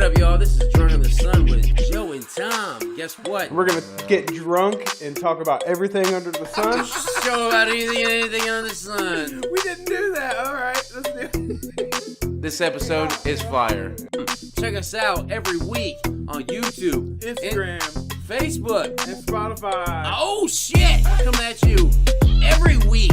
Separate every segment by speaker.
Speaker 1: up, y'all? This is Drunk in the Sun with Joe and Tom. Guess what?
Speaker 2: We're going to get drunk and talk about everything under the sun.
Speaker 1: Show about anything under the sun.
Speaker 2: We didn't do that. All right, let's do it.
Speaker 1: This episode is fire. Check us out every week on YouTube,
Speaker 2: Instagram,
Speaker 1: Facebook,
Speaker 2: and Spotify.
Speaker 1: Oh, shit! Coming at you every week.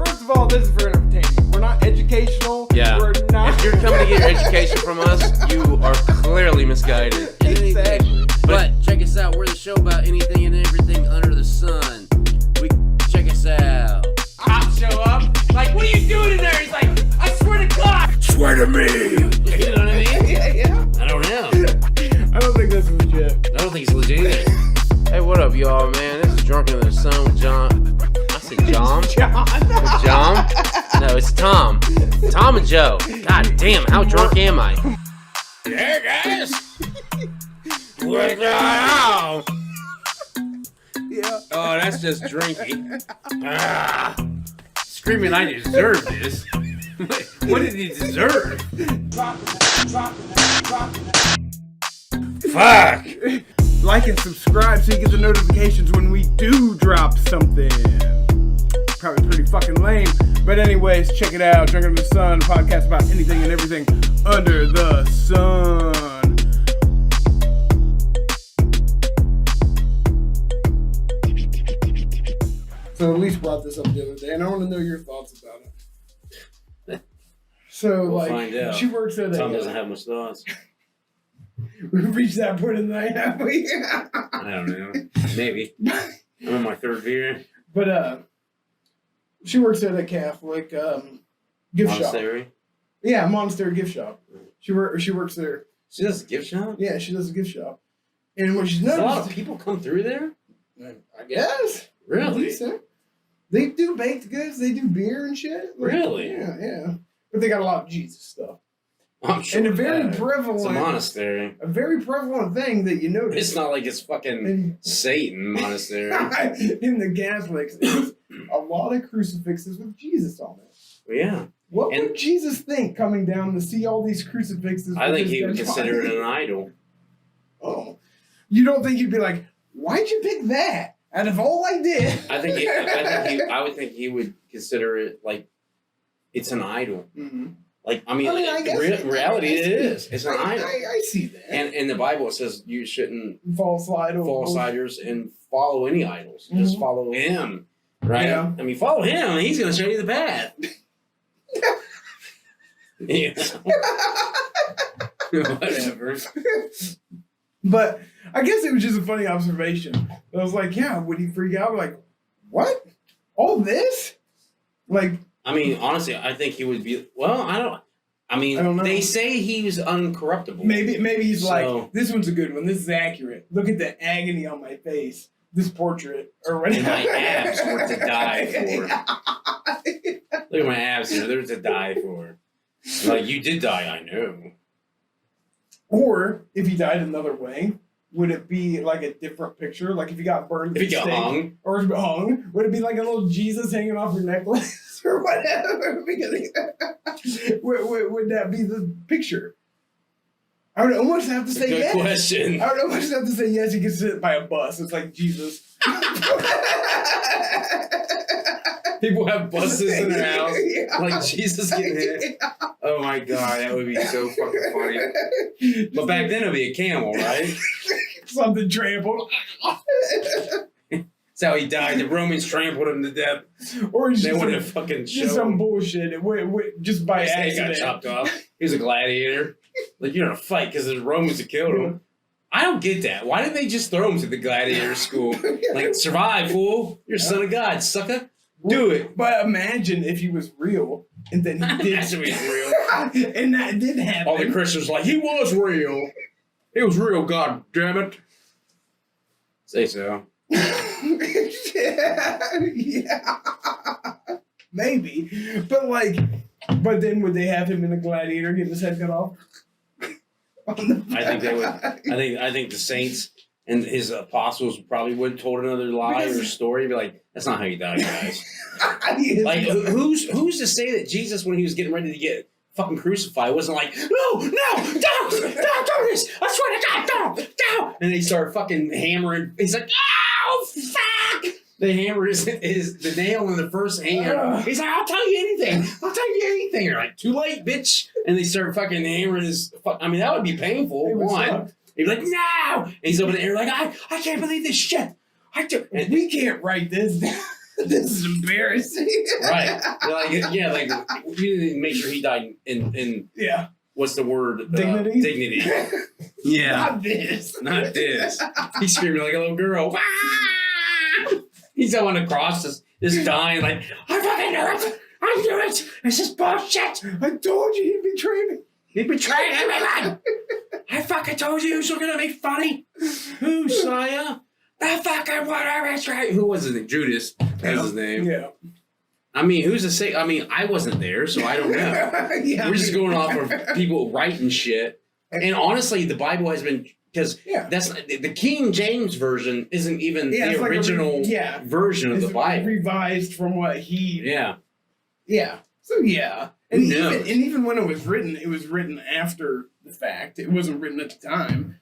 Speaker 2: First of all, this is for entertainment. We're not educational.
Speaker 1: Yeah.
Speaker 2: We're not.
Speaker 1: If you're coming to get your education from us, you are clearly misguided.
Speaker 2: Exactly.
Speaker 1: But check us out. We're the show about anything and everything under the sun. Check us out. Cops show up. Like, what are you doing in there? He's like, I swear to God. Swear to me. You know what I mean?
Speaker 2: Yeah.
Speaker 1: I don't know.
Speaker 2: I don't think that's legit.
Speaker 1: I don't think it's legit either. Hey, what up, y'all, man? This is Drunk in the Sun with John. I said John? With John? No, it's Tom. Tom and Joe. God damn, how drunk am I? Hey, guys. What's going on?
Speaker 2: Yeah.
Speaker 1: Oh, that's just drinking. Screaming, I deserve this. What did he deserve? Fuck.
Speaker 2: Like and subscribe so you get the notifications when we do drop something. Probably pretty fucking lame. But anyways, check it out. Drunk in the Sun, a podcast about anything and everything under the sun. So Elise brought this up the other day, and I want to know your thoughts about it. So,
Speaker 1: We'll find out.
Speaker 2: she works at
Speaker 1: Tom doesn't have much thoughts.
Speaker 2: We've reached that point in the night, have we?
Speaker 1: I don't know. Maybe. I'm on my third beer.
Speaker 2: But, she works at a Catholic gift
Speaker 1: Monastery?
Speaker 2: shop. Yeah, monastery gift shop. She works there.
Speaker 1: She does a gift shop?
Speaker 2: Yeah, she does a gift shop. And what she's
Speaker 1: Does
Speaker 2: noticed,
Speaker 1: a lot of people come through there?
Speaker 2: I guess.
Speaker 1: Really?
Speaker 2: So. They do baked goods. They do beer and shit. Like,
Speaker 1: Really?
Speaker 2: Yeah. But they got a lot of Jesus stuff.
Speaker 1: I'm sure.
Speaker 2: And a very
Speaker 1: It's a
Speaker 2: prevalent,
Speaker 1: monastery.
Speaker 2: a very prevalent thing that you notice.
Speaker 1: It's not like it's fucking
Speaker 2: And-
Speaker 1: Satan monastery.
Speaker 2: in the Catholics is a lot of crucifixes with Jesus on it.
Speaker 1: Yeah.
Speaker 2: What would Jesus think coming down to see all these crucifixes?
Speaker 1: I
Speaker 2: with
Speaker 1: think
Speaker 2: his
Speaker 1: he would
Speaker 2: dead
Speaker 1: consider
Speaker 2: body?
Speaker 1: it an idol.
Speaker 2: Oh, you don't think he'd be like, why'd you pick that out of all I did?
Speaker 1: I would think he would consider it like it's an idol.
Speaker 2: Mm-hmm.
Speaker 1: Like, I mean,
Speaker 2: I guess
Speaker 1: in reality, it is. It's an idol.
Speaker 2: I see that.
Speaker 1: And in the Bible, it says you shouldn't
Speaker 2: false
Speaker 1: idols and follow any idols.
Speaker 2: Mm-hmm.
Speaker 1: Just follow him, right?
Speaker 2: Yeah.
Speaker 1: I mean, follow him, and he's going to show you the path. Yeah. Whatever.
Speaker 2: But I guess it was just a funny observation. I was like, yeah, would he freak out? Like, what? All this? Like,
Speaker 1: I mean, honestly, I think he would be. Well, I don't know. They say he was uncorruptible.
Speaker 2: Maybe he's like, this one's a good one. This is accurate. Look at the agony on my face. This portrait or whatever.
Speaker 1: And my abs were to die for. Look at my abs here. They're to die for. Like, you did die, I know.
Speaker 2: Or if he died another way, would it be like a different picture? Like if he got burned,
Speaker 1: If he got hung,
Speaker 2: or hung, would it be like a little Jesus hanging off your necklace or whatever? Would that be the picture? I would almost have to say
Speaker 1: good
Speaker 2: yes.
Speaker 1: question.
Speaker 2: I would almost have to say yes. He gets hit by a bus. It's like Jesus.
Speaker 1: People have buses in their house,
Speaker 2: Yeah.
Speaker 1: like Jesus getting hit.
Speaker 2: Yeah.
Speaker 1: Oh my God, that would be so fucking funny. But back then it'd be a camel, right?
Speaker 2: Something trampled.
Speaker 1: That's how he died. The Romans trampled him to death.
Speaker 2: Or
Speaker 1: They wouldn't have fucking
Speaker 2: just
Speaker 1: shown
Speaker 2: some
Speaker 1: him.
Speaker 2: bullshit. Just by
Speaker 1: His head
Speaker 2: accident.
Speaker 1: got chopped off. He was a gladiator. Like, you're gonna fight because the Romans had killed him. I don't get that. Why didn't they just throw him to the gladiator school? Like, survive, fool. You're a son of God, sucker. Do it.
Speaker 2: But imagine if he was real, and then he did.
Speaker 1: That's what he's real.
Speaker 2: And that did happen.
Speaker 1: All the Christians like, he was real. He was real, God damn it. Say so.
Speaker 2: Yeah. Maybe. But then would they have him in a gladiator getting his head cut off?
Speaker 1: I think they would. I think the saints and his apostles probably would have told another lie or story. Be like, that's not how you die, guys. Like, who's to say that Jesus, when he was getting ready to get
Speaker 3: fucking crucified. It wasn't like, no, don't do this. I swear to God, don't. And they start fucking hammering. He's like, oh, fuck. They hammered the nail in the first hand. He's like, I'll tell you anything. They're like, too late, bitch. And they start fucking hammering his. I mean, that would be painful. One. He'd be like, no. And he's over there like, I can't believe this shit.
Speaker 2: And we can't write this down. This is embarrassing.
Speaker 3: Right. Like, we didn't make sure he died in what's the word?
Speaker 2: Dignity?
Speaker 3: Dignity. Yeah.
Speaker 2: Not this.
Speaker 3: He's screaming like a little girl. He's on the cross, just dying, like, I fucking knew it. I knew it. This is bullshit.
Speaker 2: I told you he'd betray me.
Speaker 3: He betrayed everyone. I fucking told you were going to be funny. Who, Sire? The fucking water is right. Who was his name? Judas. That's his name.
Speaker 2: Yeah.
Speaker 3: I mean, who's to say? I mean, I wasn't there, so I don't know. We're just going off of people writing shit. And honestly, the Bible has been, because that's the King James version isn't even the original version of the Bible.
Speaker 2: Revised from what he.
Speaker 3: Yeah.
Speaker 2: Yeah. So and even when it was written after the fact. It wasn't written at the time.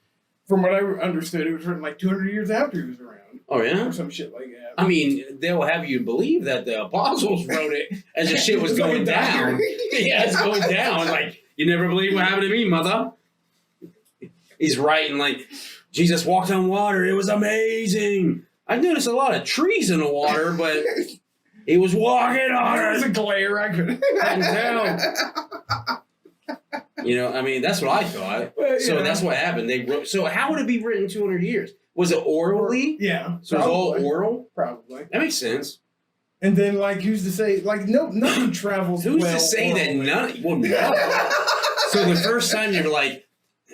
Speaker 2: From what I understood, it was written like 200 years after he was around.
Speaker 3: Oh, yeah?
Speaker 2: Or some shit like that.
Speaker 3: I mean, they'll have you believe that the apostles wrote it as the shit was going down. Yeah, it's going down. Like, you never believe what happened to me, mother. He's writing like, Jesus walked on water. It was amazing. I noticed a lot of trees in the water, but he was walking on it.
Speaker 2: There was a glare. I couldn't
Speaker 3: tell. You know, I mean, that's what I thought. So that's what happened. They wrote. So how would it be written 200 years? Was it orally?
Speaker 2: Yeah.
Speaker 3: So it's all oral?
Speaker 2: Probably.
Speaker 3: That makes sense.
Speaker 2: And then, like, who's to say, like, nothing travels
Speaker 3: who's
Speaker 2: well
Speaker 3: to say
Speaker 2: orally.
Speaker 3: that none? Well, no. So the first time you're like,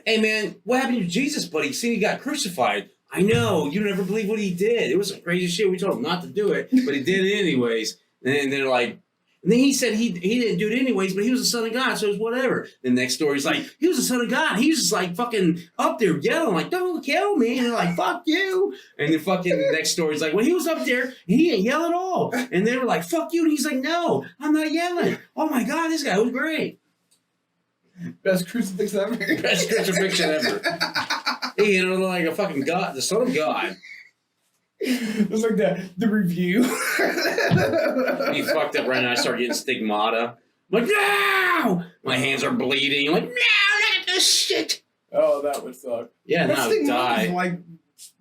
Speaker 3: hey, man, what happened to Jesus, buddy? See, he got crucified. I know. You never believe what he did. It was some crazy shit. We told him not to do it, but he did it anyways. And they're like, and then he said he didn't do it anyways, but he was the son of God, so it's whatever. The next story's like, he was the son of God. He was just like fucking up there yelling, like, don't kill me. And they're like, fuck you. And the fucking next story's like, well, he was up there, he didn't yell at all. And they were like, fuck you. And he's like, no, I'm not yelling. Oh my God, this guy was great.
Speaker 2: Best crucifixion ever.
Speaker 3: Best crucifixion ever. He hit him like a fucking God, the son of God.
Speaker 2: It was like the review.
Speaker 3: He fucked up right now. I start getting stigmata. I'm like, no! My hands are bleeding. I'm like, no, look at this shit.
Speaker 2: Oh, that would suck.
Speaker 3: Yeah, now I die.
Speaker 2: Like,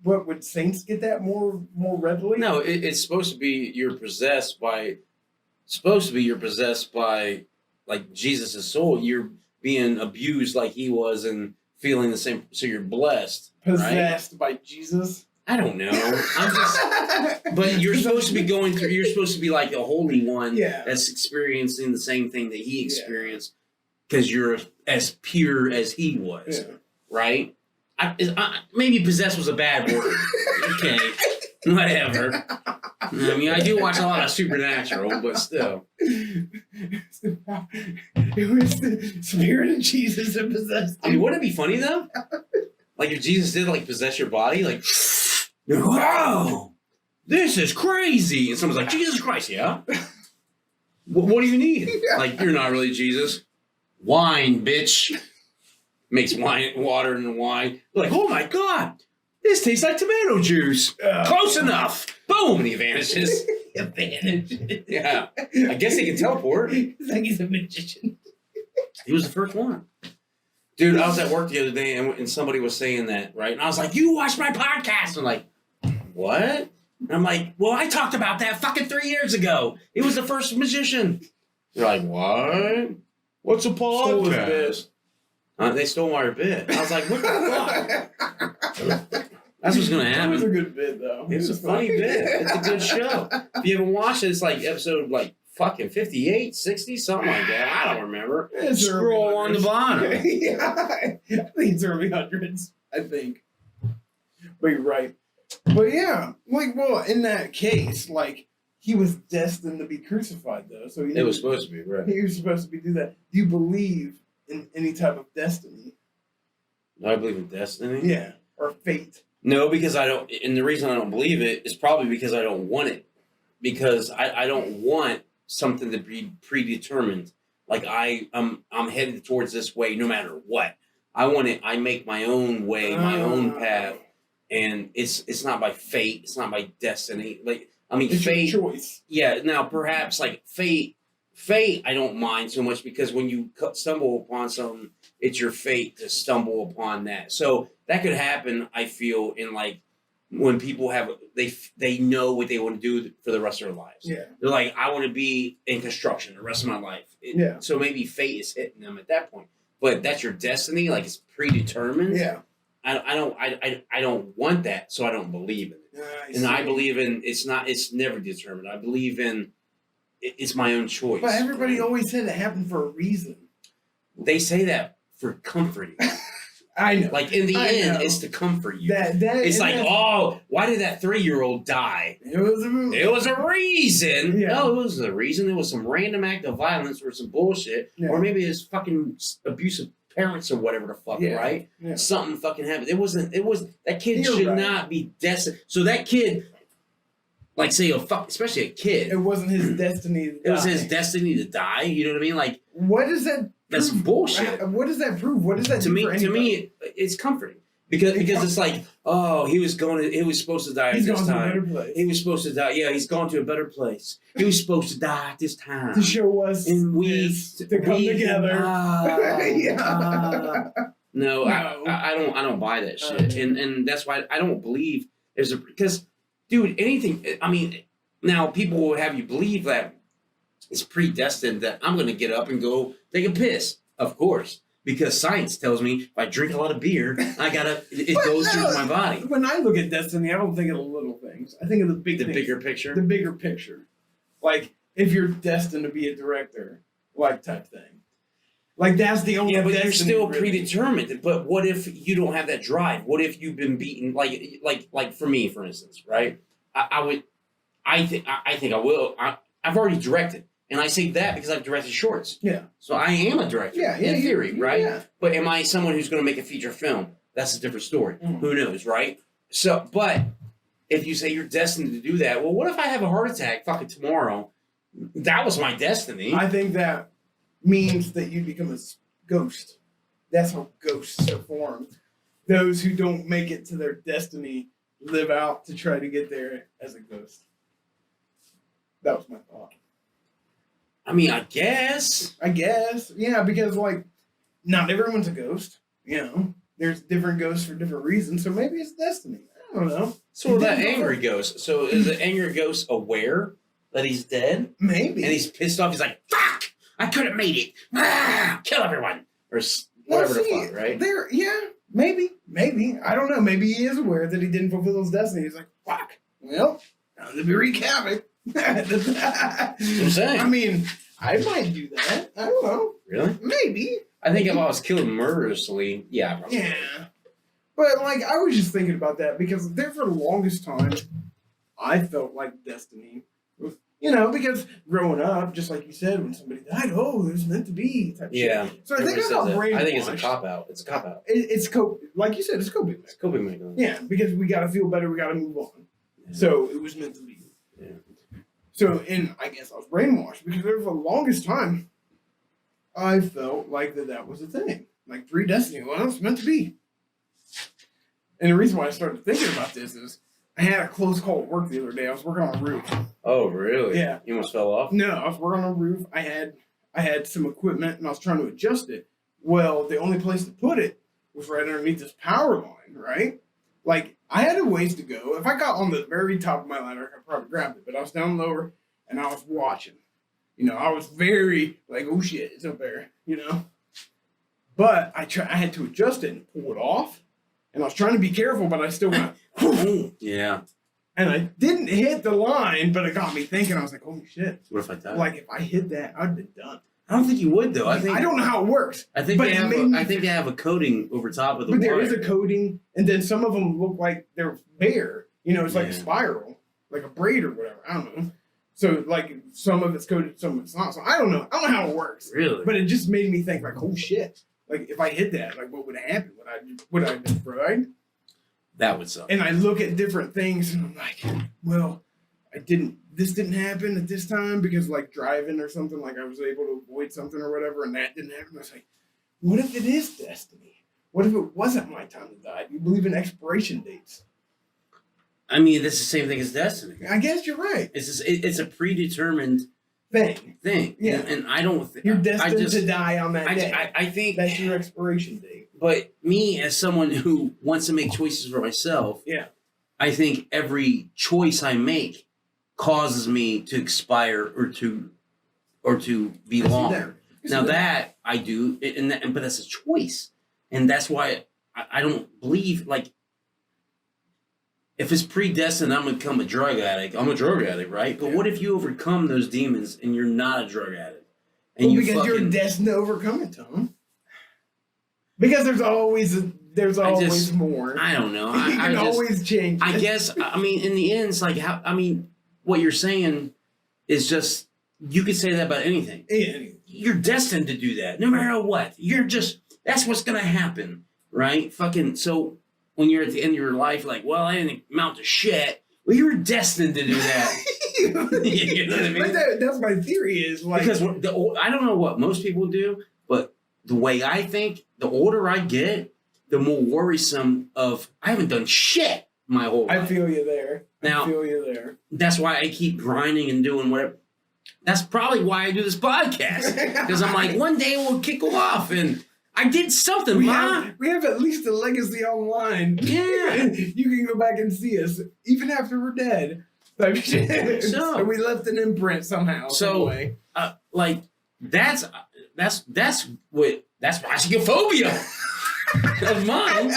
Speaker 2: what, would saints get that more readily?
Speaker 3: No, it's supposed to be you're possessed by, like, Jesus' soul. You're being abused like he was and feeling the same, so you're blessed.
Speaker 2: Possessed by Jesus?
Speaker 3: I don't know. But you're supposed to be going through, you're supposed to be like a holy one that's experiencing the same thing that he experienced because you're as pure as he was, right? Maybe possessed was a bad word. Okay, whatever. I mean, I do watch a lot of Supernatural, but still.
Speaker 2: It was the spirit of Jesus that possessed you.
Speaker 3: I mean, wouldn't it be funny, though? Like, if Jesus did, like, possess your body, like... Whoa! This is crazy! And someone's like, Jesus Christ, yeah? What do you need? Like, you're not really Jesus. Wine, bitch. Makes water into wine. Like, oh my God! This tastes like tomato juice. Close enough! Boom! And he vanishes. Yeah. I guess he can teleport.
Speaker 2: It's like he's a magician.
Speaker 3: He was the first one. Dude, I was at work the other day and somebody was saying that, right? And I was like, you watch my podcast! I'm like, what? And I'm like, well, I talked about that fucking 3 years ago. He was the first magician. They're like, what? What's a podcast? They stole my bit. I was like, what the fuck? That's what's going to happen.
Speaker 2: It was a good bit, though.
Speaker 3: It's a funny bit. It's a good show. If you haven't watched it, it's like episode like fucking 58, 60, something like that. I don't remember. Scroll on the bottom.
Speaker 2: Yeah, I think it's early hundreds, I think. But you're right. But yeah, like, well, in that case, like, he was destined to be crucified, though. So
Speaker 3: it was supposed to be, right?
Speaker 2: He was supposed to do that. Do you believe in any type of destiny?
Speaker 3: I believe in destiny.
Speaker 2: Yeah, or fate.
Speaker 3: No, because I don't. And the reason I don't believe it is probably because I don't want it. Because I don't want something to be predetermined. Like I'm headed towards this way no matter what. I make my own way, my own path, and it's not by fate, it's not by destiny. Like I mean,
Speaker 2: it's
Speaker 3: fate.
Speaker 2: your choice.
Speaker 3: Yeah. Now perhaps like fate, I don't mind so much because when you stumble upon something, it's your fate to stumble upon that. So that could happen. I feel in like when people have they know what they want to do for the rest of their lives.
Speaker 2: Yeah.
Speaker 3: They're like, I want to be in construction the rest of my life.
Speaker 2: Yeah.
Speaker 3: So maybe fate is hitting them at that point. But that's your destiny, like it's predetermined.
Speaker 2: Yeah.
Speaker 3: I don't want that, so I don't believe in it. I believe in it's never determined. I believe in it's my own choice.
Speaker 2: But everybody always said it happened for a reason.
Speaker 3: They say that for comforting.
Speaker 2: I know.
Speaker 3: Like in the end, it's to comfort you. It's like, oh, why did that 3-year-old die?
Speaker 2: It was
Speaker 3: a reason.
Speaker 2: Yeah.
Speaker 3: No, it wasn't a reason. It was some random act of violence or some bullshit.
Speaker 2: Yeah.
Speaker 3: Or maybe his fucking abusive parents or whatever the fuck, right?
Speaker 2: Yeah.
Speaker 3: Something fucking happened. That kid
Speaker 2: You're
Speaker 3: should
Speaker 2: right.
Speaker 3: not be destined. So that kid, like say especially a kid.
Speaker 2: It wasn't his destiny to die.
Speaker 3: It was his destiny to die. You know what I mean? Like,
Speaker 2: what does that
Speaker 3: that's
Speaker 2: prove?
Speaker 3: bullshit.
Speaker 2: What does that prove? What does that
Speaker 3: To
Speaker 2: do
Speaker 3: me,
Speaker 2: for anybody?
Speaker 3: it's comforting because it's like, oh, he was supposed to die at
Speaker 2: He's
Speaker 3: this
Speaker 2: gone to a better
Speaker 3: time.
Speaker 2: place.
Speaker 3: He was supposed to die. Yeah, he's gone to a better place. He was supposed to die at this time.
Speaker 2: To show us
Speaker 3: And we
Speaker 2: to come together. Yeah.
Speaker 3: No,
Speaker 2: No.
Speaker 3: I don't buy that shit, and that's why I don't believe because, dude, anything. I mean, now people will have you believe that it's predestined that I'm going to get up and go take a piss, of course, because science tells me if I drink a lot of beer, it goes through my body.
Speaker 2: When I look at destiny, I don't think of the little things. I think of the big things.
Speaker 3: Bigger picture.
Speaker 2: The bigger picture. Like, if you're destined to be a director, like, type thing. Like, that's the only
Speaker 3: Yeah, but you're still
Speaker 2: really.
Speaker 3: predetermined. But what if you don't have that drive? What if you've been beaten? Like for me, for instance, right? I think I will. I've already directed. And I say that because I've directed shorts.
Speaker 2: Yeah.
Speaker 3: So I am a director, in theory, right?
Speaker 2: Yeah.
Speaker 3: But am I someone who's going to make a feature film? That's a different story.
Speaker 2: Mm.
Speaker 3: Who knows, right? So, but if you say you're destined to do that, well, what if I have a heart attack fucking tomorrow? That was my destiny.
Speaker 2: I think that means that you become a ghost. That's how ghosts are formed. Those who don't make it to their destiny live out to try to get there as a ghost. That was my thought.
Speaker 3: I mean, I guess.
Speaker 2: Yeah, because, like, not everyone's a ghost, you know? There's different ghosts for different reasons, so maybe it's destiny. I don't know.
Speaker 3: So that angry ghost. So is the angry ghost aware that he's dead?
Speaker 2: Maybe.
Speaker 3: And he's pissed off. He's like, fuck! I could have made it. Ah, kill everyone. Or whatever the fuck, right?
Speaker 2: Maybe. I don't know. Maybe he is aware that he didn't fulfill his destiny. He's like, fuck. Well, time to wreak havoc.
Speaker 3: That's what I'm saying.
Speaker 2: I mean, I might do that. I don't know.
Speaker 3: Really?
Speaker 2: Maybe.
Speaker 3: I think if I was killed murderously, yeah, probably.
Speaker 2: Yeah. But, like, I was just thinking about that because there for the longest time, I felt like destiny was, you know, because growing up, just like you said, when somebody died, oh, it was meant to be. Type
Speaker 3: Yeah.
Speaker 2: shit. So I think I got brainwashed.
Speaker 3: I think it's a cop-out. It's a cop-out.
Speaker 2: It's like you said, it's coping.
Speaker 3: It's coping mechanism.
Speaker 2: Yeah, because we got to feel better, we got to move on.
Speaker 3: Yeah.
Speaker 2: So it was meant to be.
Speaker 3: Yeah.
Speaker 2: So, and I guess I was brainwashed because for the longest time, I felt like that was a thing. Like predestiny, well, it's meant to be. And the reason why I started thinking about this is I had a close call at work the other day. I was working on a roof.
Speaker 3: Oh, really?
Speaker 2: Yeah.
Speaker 3: You almost fell off?
Speaker 2: No, I was working on a roof. I had some equipment and I was trying to adjust it. Well, the only place to put it was right underneath this power line, right? Like, I had a ways to go. If I got on the very top of my ladder, I could probably grab it. But I was down lower and I was watching. You know, I was very like, oh shit, it's up there, you know? But I had to adjust it and pull it off. And I was trying to be careful, but I still went,
Speaker 3: yeah.
Speaker 2: And I didn't hit the line, but it got me thinking. I was like, holy shit.
Speaker 3: What if I died?
Speaker 2: Like, if I hit that, I'd be done.
Speaker 3: I don't think you would, though.
Speaker 2: I don't know how it works.
Speaker 3: I think they have a coating over top of the
Speaker 2: But
Speaker 3: wire.
Speaker 2: there is a coating, and then some of them look like they're bare. You know, it's like a
Speaker 3: Yeah.
Speaker 2: spiral, like a braid or whatever. I don't know. So, like, some of it's coated, some of it's not. So, I don't know. I don't know how it works.
Speaker 3: Really?
Speaker 2: But it just made me think, like, oh, shit. Like, if I hit that, like, what would happen? Would I be fried?
Speaker 3: That would suck.
Speaker 2: And I look at different things, and I'm like, well, this didn't happen at this time because like driving or something, like I was able to avoid something or whatever, and that didn't happen. I was like, what if it is destiny? What if it wasn't my time to die? Do you believe in expiration dates?
Speaker 3: I mean, that's the same thing as destiny.
Speaker 2: I guess you're right.
Speaker 3: It's a predetermined thing.
Speaker 2: Yeah.
Speaker 3: And I don't...
Speaker 2: You're destined to die on that day.
Speaker 3: I think...
Speaker 2: That's your expiration date.
Speaker 3: But me, as someone who wants to make choices for myself, I think every choice I make causes me to expire or to be longer. Now that I do, but that's a choice, and that's why I don't believe like if it's predestined, I'm gonna become a drug addict. I'm a drug addict, right? But what if you overcome those demons and you're not a drug addict? And
Speaker 2: because you're destined to overcome it, Tom. Because there's always more.
Speaker 3: I don't know.
Speaker 2: You can always change.
Speaker 3: I guess. I mean, in the end, it's like how. I mean, what you're saying is just you could say that about anything. You're destined to do that, no matter what. That's what's gonna happen, right? Fucking. So when you're at the end of your life, like, well, I didn't amount to shit. Well, you were destined to do that. You know what I mean?
Speaker 2: But that's my theory is like
Speaker 3: because I don't know what most people do, but the way I think, the older I get, the more worrisome of I haven't done shit my whole life.
Speaker 2: I feel you there.
Speaker 3: Now, that's why I keep grinding and doing whatever. That's probably why I do this podcast. Because I'm like, one day we'll kick off and I did something,
Speaker 2: we have at least a legacy online.
Speaker 3: Yeah.
Speaker 2: You can go back and see us, even after we're dead. So we left an imprint somehow.
Speaker 3: So, like, that's rascalophobia of mine.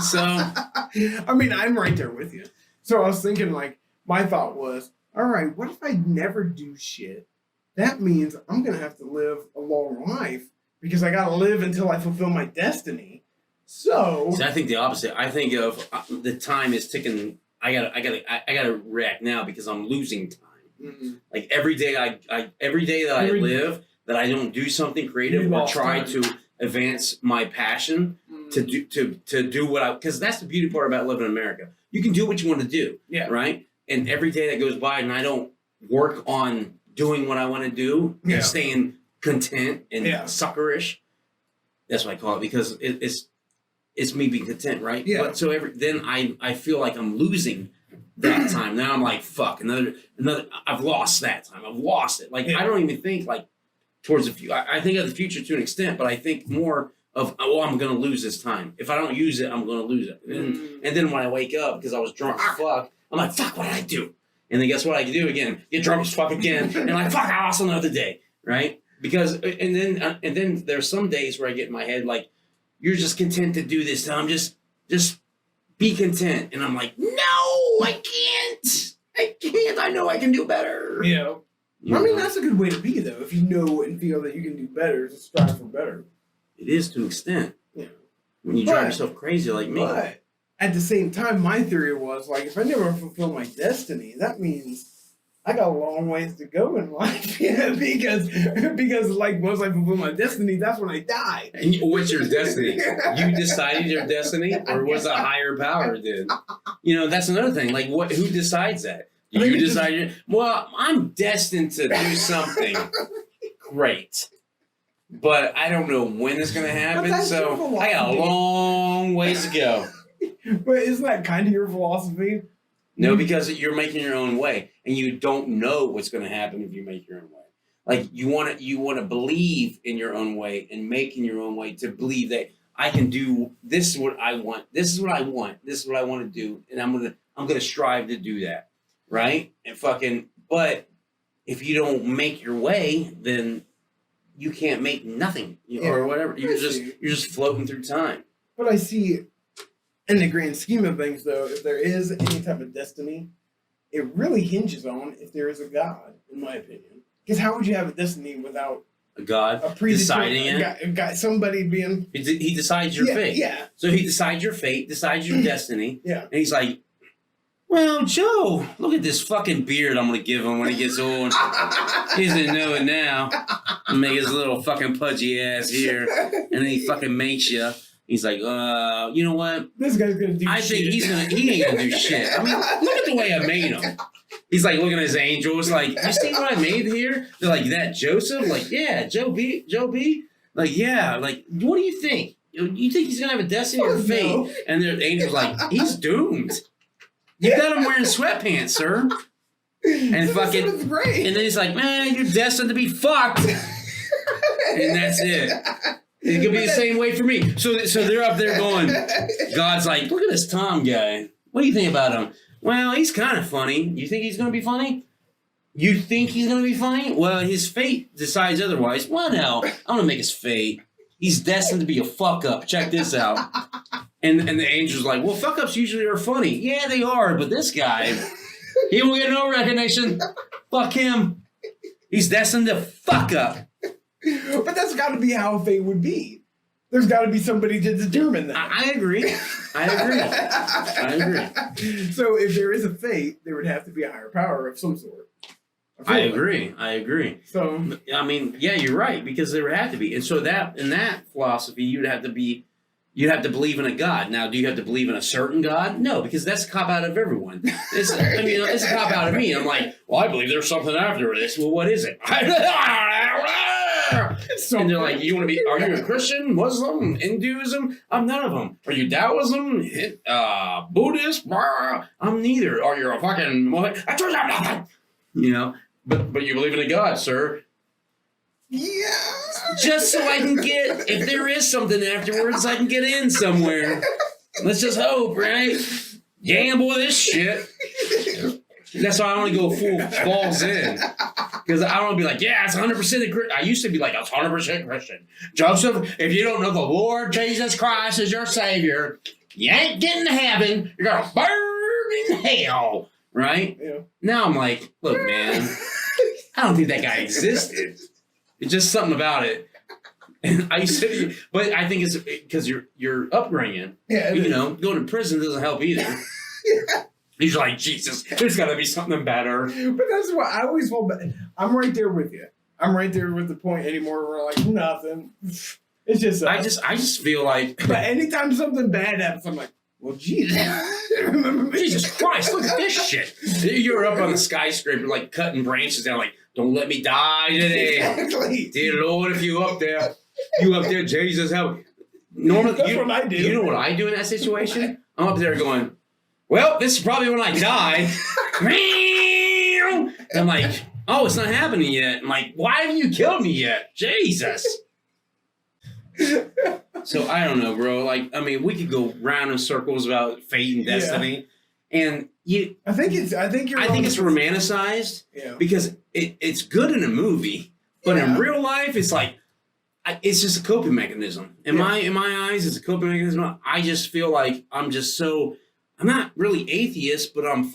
Speaker 3: So,
Speaker 2: I mean, I'm right there with you. So I was thinking, like, my thought was, all right, what if I never do shit? That means I'm going to have to live a long life because I got to live until I fulfill my destiny. So
Speaker 3: I think the opposite. I think of the time is ticking. I gotta react now because I'm losing time. Mm-hmm. Like every day that I live, that I don't do something creative or try to advance my passion to do what because that's the beauty part about living in America. You can do what you want to do, right? And every day that goes by and I don't work on doing what I want to do and staying content and suckerish, that's what I call it because it's me being content, right?
Speaker 2: Yeah.
Speaker 3: But so then I feel like I'm losing that time. Now I'm like, fuck, another. I've lost that time. I've lost it. Like I don't even think like towards the future. I think of the future to an extent, but I think more of I'm going to lose this time. If I don't use it, I'm going to lose it. And then when I wake up because I was drunk as fuck, I'm like, fuck, what did I do? And then guess what I can do again? Get drunk as fuck again, and like, fuck, I lost another day, right? Because and then there's some days where I get in my head like, you're just content to do this. Tom. Just be content. And I'm like, no, I can't. I know I can do better.
Speaker 2: Yeah. I mean, that's a good way to be, though. If you know and feel that you can do better, just strive for better.
Speaker 3: It is to an extent.
Speaker 2: Yeah.
Speaker 3: When you drive yourself crazy like me.
Speaker 2: But at the same time, my theory was, like, if I never fulfill my destiny, that means I got a long ways to go in life. because like, once I fulfill my destiny, that's when I die.
Speaker 3: And what's your destiny? You decided your destiny, or was a higher power did? You know, that's another thing. Like, who decides that? You decided. Well, I'm destined to do something great, but I don't know when it's going to happen. So I got a long ways to go.
Speaker 2: But isn't that kind of your philosophy?
Speaker 3: No, because you're making your own way, and you don't know what's going to happen if you make your own way. Like you want to believe in your own way and make in your own way to believe that I can do this is what I want. This is what I want. This is what I want to do, and I'm gonna strive to do that, right? And but if you don't make your way, then you can't make nothing or whatever. You're just floating through time.
Speaker 2: But I see. In the grand scheme of things, though, if there is any type of destiny, it really hinges on if there is a God, in my opinion. Because how would you have a destiny without
Speaker 3: a God deciding it?
Speaker 2: Somebody being...
Speaker 3: He decides your fate.
Speaker 2: Yeah.
Speaker 3: So he decides your fate, decides your destiny.
Speaker 2: Yeah.
Speaker 3: And he's like, well, Joe, look at this fucking beard I'm going to give him when he gets old. He doesn't know it now. Make his little fucking pudgy ass here. And then he fucking makes you. He's like, you know what?
Speaker 2: This guy's gonna do shit.
Speaker 3: I think he ain't gonna do shit. I mean, look at the way I made him. He's like looking at his angels, like, you see what I made here? They're like, that Joseph? Like, yeah, Joe B? Like, yeah, like, what do you think? You think he's gonna have a destiny or fate? No. And the angel's like, he's doomed. You got him wearing sweatpants, sir. And fucking, great. And then he's like, man, you're destined to be fucked. And that's it. It could be the same way for me. So they're up there going, God's like, look at this Tom guy. What do you think about him? Well, he's kind of funny. You think he's going to be funny? You think he's going to be funny? Well, his fate decides otherwise. Well, no, I'm going to make his fate. He's destined to be a fuck up. Check this out. And the angel's like, well, fuck ups usually are funny. Yeah, they are, but this guy, he won't get no recognition. Fuck him. He's destined to fuck up.
Speaker 2: But that's got to be how fate would be. There's got to be somebody to determine that.
Speaker 3: I agree. I agree.
Speaker 2: So if there is a fate, there would have to be a higher power of some sort.
Speaker 3: I agree.
Speaker 2: So
Speaker 3: I mean, yeah, you're right, because there would have to be. And so that in that philosophy, you'd have to believe in a God. Now, do you have to believe in a certain God? No, because that's a cop out of everyone. It's a cop out of me. I'm like, well, I believe there's something after this. Well, what is it? And they're like, are you a Christian, Muslim, Hinduism? I'm none of them. Are you Taoism, Buddhist? I'm neither. Are you a fucking what? I told you I'm nothing. You know, but you believe in a God, sir.
Speaker 2: Yeah.
Speaker 3: Just so I can get, if there is something afterwards, I can get in somewhere. Let's just hope, right? Gamble this shit. That's why I want to go full balls in. Because I don't want to be like, yeah, it's 100% I used to be like, it's 100% Christian. Joseph, if you don't know the Lord Jesus Christ as your Savior, you ain't getting to heaven. You're going to burn in hell. Right?
Speaker 2: Yeah.
Speaker 3: Now I'm like, look, man, I don't think that guy existed. It's just something about it. And I used to, but I think it's because your upbringing.
Speaker 2: Yeah.
Speaker 3: You know, going to prison doesn't help either.
Speaker 2: Yeah.
Speaker 3: He's like, Jesus, there's got to be something better.
Speaker 2: But that's what I always feel bad. I'm right there with you. I'm right there with the point anymore where like nothing. It's just
Speaker 3: I just feel like.
Speaker 2: But anytime something bad happens, I'm like, well, Jesus. Remember me?
Speaker 3: Jesus Christ, look at this shit. You're up on the skyscraper, like cutting branches down, like, don't let me die today.
Speaker 2: Exactly.
Speaker 3: Dear Lord, if you up there, Jesus, help. Normally,
Speaker 2: that's what I do.
Speaker 3: You know what I do in that situation? I'm up there going, well, this is probably when I die. I'm like, oh, it's not happening yet. I'm like, why haven't you killed me yet? Jesus. So I don't know, bro. Like, I mean, we could go round in circles about fate and destiny, and
Speaker 2: I think it's
Speaker 3: romanticized because it's good in a movie, but in real life, it's like it's just a coping mechanism. In my eyes, it's a coping mechanism. I just feel like I'm not really atheist, but I'm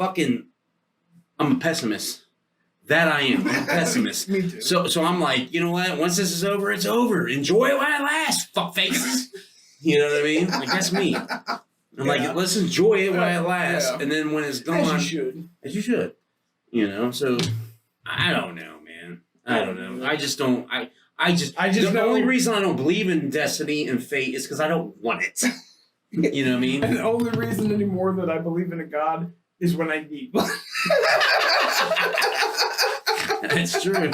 Speaker 3: a pessimist. That I am. I'm a pessimist.
Speaker 2: Me too.
Speaker 3: So I'm like, you know what? Once this is over, it's over. Enjoy it while it lasts, fuck faces. You know what I mean? Like, that's me. I'm like, let's enjoy it while it lasts. Yeah. And then when it's gone.
Speaker 2: As you should.
Speaker 3: You know? So, I don't know, man. I don't know. I just don't. The only reason I don't believe in destiny and fate is because I don't want it. You know what I mean?
Speaker 2: And the only reason anymore that I believe in a God is when I need one.
Speaker 3: That's true.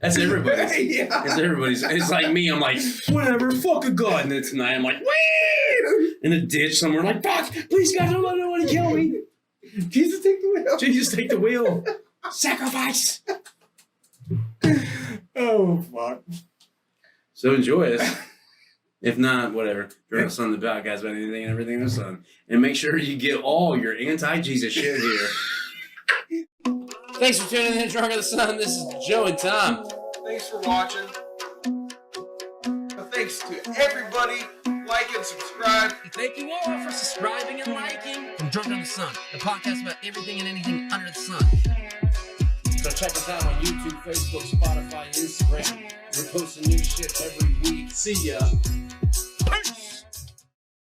Speaker 3: That's everybody's.
Speaker 2: Yeah.
Speaker 3: It's everybody's. It's like me. I'm like, whatever, fuck a God. And then tonight I'm like, wee! In a ditch somewhere. Like, fuck, please God, don't let anyone kill me.
Speaker 2: Jesus, take the wheel.
Speaker 3: Jesus, take the wheel. Sacrifice.
Speaker 2: Oh, fuck.
Speaker 3: So enjoy it. If not, whatever. Drunkards on the podcast about anything and everything in the sun. And make sure you get all your anti-Jesus shit here. Thanks for tuning in to Drunk of the Sun. This is Joe and Tom.
Speaker 2: Thanks for watching. Thanks to everybody. Like and subscribe.
Speaker 1: Thank you all for subscribing and liking. From Drunk on the Sun, the podcast about everything and anything under the sun. So check us out on YouTube, Facebook, Spotify, Instagram. We're posting new shit every week. See ya.